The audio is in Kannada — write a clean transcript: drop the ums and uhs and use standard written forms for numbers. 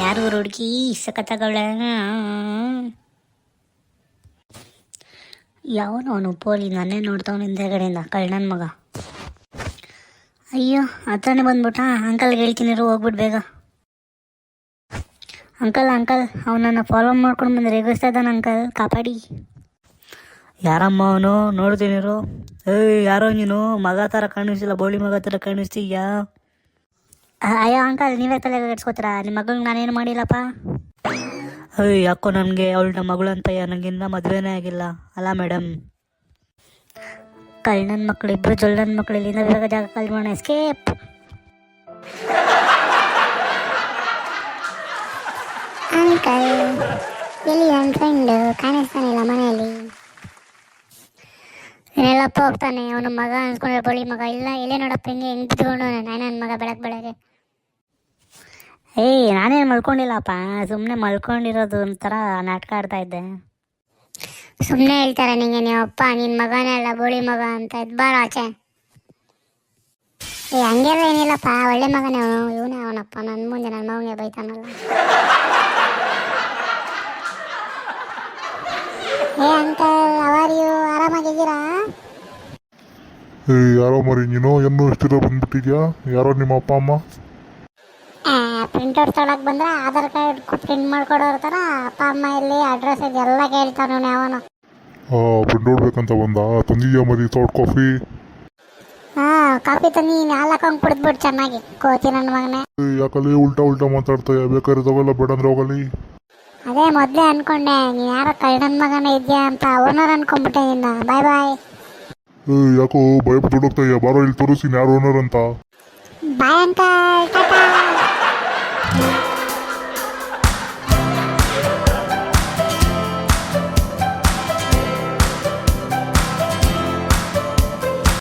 ಯಾರು ಹುಡುಗಿ ಸಖತ್ತಾಗವಳ. ಯಾವನು ಅವನು ಪೋಲಿ ನನ್ನೇ ನೋಡ್ತಾವನು ಹಿಂದೆಗಡೆಯಿಂದ ಕಳ್ಳನ ಮಗ. ಅಯ್ಯೋ ಹತ್ರನೇ ಬಂದ್ಬಿಟ್ಟ. ಅಂಕಲ್ಗೆ ಹೇಳ್ತೀನಿ ಹೋಗ್ಬಿಟ್ಟು ಬೇಗ. ಅಂಕಲ್ ಅವನನ್ನು ಫಾಲೋ ಮಾಡ್ಕೊಂಡು ಬಂದು ರೇಗಿಸ್ತಾ ಇದ್ದಾನೆ ಅಂಕಲ್, ಕಾಪಾಡಿ. ಯಾರಮ್ಮ ಅವನು? ನೋಡ್ತೀನಿರು. ಯಾರೋ ನೀನು? ಮಗ ಥರ ಕಾಣಿಸ್ತಿಲ್ಲ, ಬೋಳಿ ಮಗ ಥರ ಕಾಣಿಸ್ತೀಯಾ? ಅಯ್ಯೋ ಅಂಕಲ್, ನೀವೇ ತಲೆ ಕೆಡ್ಸ್ಕೊತೀರಾ? ನಿಮ್ಮ ಮಗಳಿಗೆ ನಾನೇನು ಮಾಡಿಲ್ಲಪ್ಪ. ಯಾಕೋ ನನಗೆ ಅವಳ ಮಗಳು ಅಂತ ನನಗಿನ್ನ ಮದುವೆನೇ ಆಗಿಲ್ಲ ಅಲ್ಲ ಮೇಡಮ್. ಕಳ್ಳನ ಮಕ್ಕಳು ಇಬ್ಬರು ಜೊಳ್ಳನ ಮಕ್ಕಳು ಇಲ್ಲಿಂದ ಬೇಗ ಜಾಗ ಖಾಲಿ ಮಾಡೋಣ. ಎಸ್ಕೇಪ್. ಅಂಕಲ್ ಎಲ್ಲಿ ನನ್ನ ಫ್ರೆಂಡು? ಕಾಣಿಸ್ತಾನಿಲ್ಲ ಮನೆಯಲ್ಲಿ. ಏನೆಲ್ಲಪ್ಪ ಹೋಗ್ತಾನೆ ಅವನ ಮಗ ಅನ್ಸ್ಕೊಂಡ್ರೆ ಬಳಿ ಮಗ. ಇಲ್ಲ ಇಲ್ಲೇ ನೋಡಪ್ಪ ಹೆಂಗೆ ಬಿದ್ದುಕೊಂಡು ನನ್ನ ಮಗ ಬೆಳಗ್ಗೆ. ನಾನೇನು ಮಲ್ಕೊಂಡಿಲ್ಲಪ್ಪ, ಸುಮ್ಮನೆ ಮಲ್ಕೊಂಡಿರೋದು ಒಂಥರ ನಾಟಕ ಆಡ್ತಾ ಇದ್ದೆ. ಸುಮ್ಮನೆ ಹೇಳ್ತಾರೆ ನಿಂಗೆ ನೀವಪ್ಪ ನಿನ್ನ ಮಗನೇ ಅಲ್ಲ ಬೋಳಿ ಮಗ ಅಂತ. ಬಾರ ಆಚೆ. ಹಂಗೆಲ್ಲ ಏನಿಲ್ಲಪ್ಪ, ಒಳ್ಳೆ ಮಗನೇ ಅವನು. ಇವನೇ ಅವನಪ್ಪ ನನ್ನ ಮುಂದೆ ನನ್ನ ಮಗನಿಗೆ ಬೈತಾನಲ್ಲ. Uncle how are you? ಆರಾಮಾಗಿದ್ದೀರಾ? ಯಾರೋ ಮರಿ ನೀನು ಏನು ಇಷ್ಟಿರ ಬಂದ್ಬಿಟ್ಟಿದ್ಯಾ? ಯಾರೋ ನಿಮ್ಮ ಅಪ್ಪ ಅಮ್ಮ? ಪ್ರಿಂಟೌಟ್ ತೊಗೊಳಕ್ಕೆ ಬಂದ್ರೆ ಆಧಾರ್ ಕಾರ್ಡ್ ಪ್ರಿಂಟ್ ಮಾಡ್ಕೊಡೋರ ಥರ ಅಪ್ಪ ಅಮ್ಮ ಎಲ್ಲಿ ಅಡ್ರೆಸ್ ಇದೆಲ್ಲ ಕೇಳ್ತಾನು ಅವನು. ಪ್ರಿಂಟೌಟ್ ಬೇಕಂತ ಬಂದ? ತಂದಿದ್ಯಾ ಮರಿ ಸಾಫ್ಟ್ ಕಾಫಿ? ಕಾಫಿ ತಂದು ನೀನು ಹಾಲು ಹಾಕೊಂಡು ಕುಡಿದ್ಬಿಟ್ಟು ಚೆನ್ನಾಗಿ ಕೋತಿ ನನ್ನ ಮಗನೇ. ಯಾಕಲ್ಲಿ ಉಲ್ಟಾ ಮಾತಾಡ್ತಾಯ? ಬೇಕಾದ್ರೆ ತಗೋಲ್ಲ, ಬೇಡ ಅಂದ್ರೆ ಹೋಗಲಿ. ಅದೇ ಮೊದಲೇ ಅನ್ಕೊಂಡೆ ನೀನು ಯಾರೋ ಕಳ್ಳನ ಮಗನೇ ಇದೆಯಾ ಅಂತ. ಓನರ್ ಅನ್ಕೊಂಡ್ಬಿಟ್ಟೆ ನಿನ್ನ. ಬಾಯ್. ಯಾಕೋ ಭಯಪಟ್ಟು ಹುಡುಕ್ತಾಯ? ಬಾರೋ ಇಲ್ಲಿ ತೋರಿಸ್ತೀನಿ ಯಾರು ಓನರ್ ಅಂತ. Bye uncle, Tata.